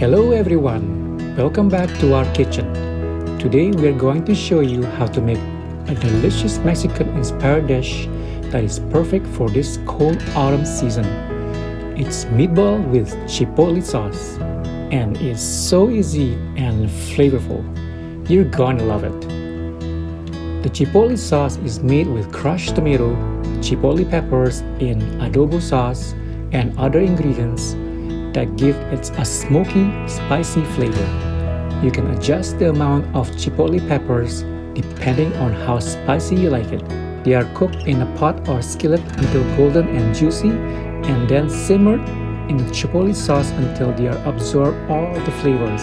Hello everyone, welcome back to our kitchen. Today we are going to show you how to make a delicious Mexican-inspired dish that is perfect for this cold autumn season. It's meatball with chipotle sauce and it's so easy and flavorful. You're gonna love it. The chipotle sauce is made with crushed tomato, chipotle peppers in adobo sauce, and other ingredients that give it a smoky, spicy flavor. You can adjust the amount of chipotle peppers depending on how spicy you like it. They are cooked in a pot or skillet until golden and juicy, and then simmered in the chipotle sauce until they are absorb all the flavors.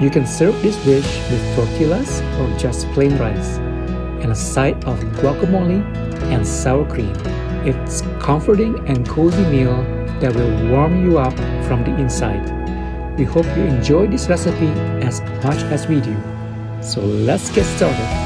You can serve this dish with tortillas or just plain rice, and a side of guacamole and sour cream. It's comforting and cozy meal that will warm you up from the inside. We hope you enjoy this recipe as much as we do. So let's get started.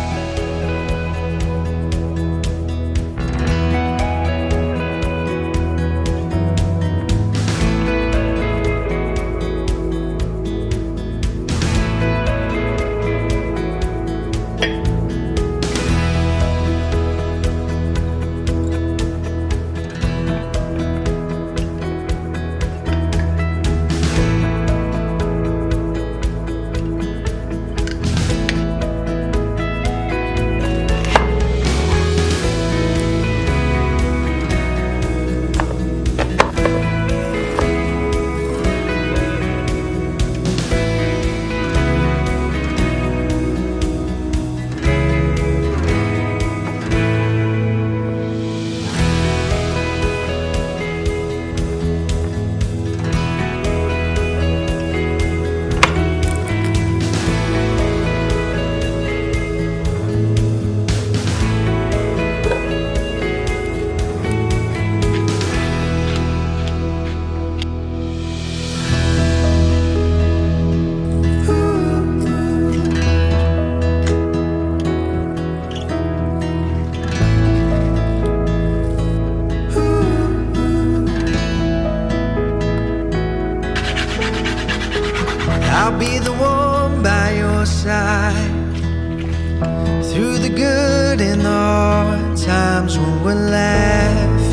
I'll be the one by your side through the good and the hard times when we're laughing.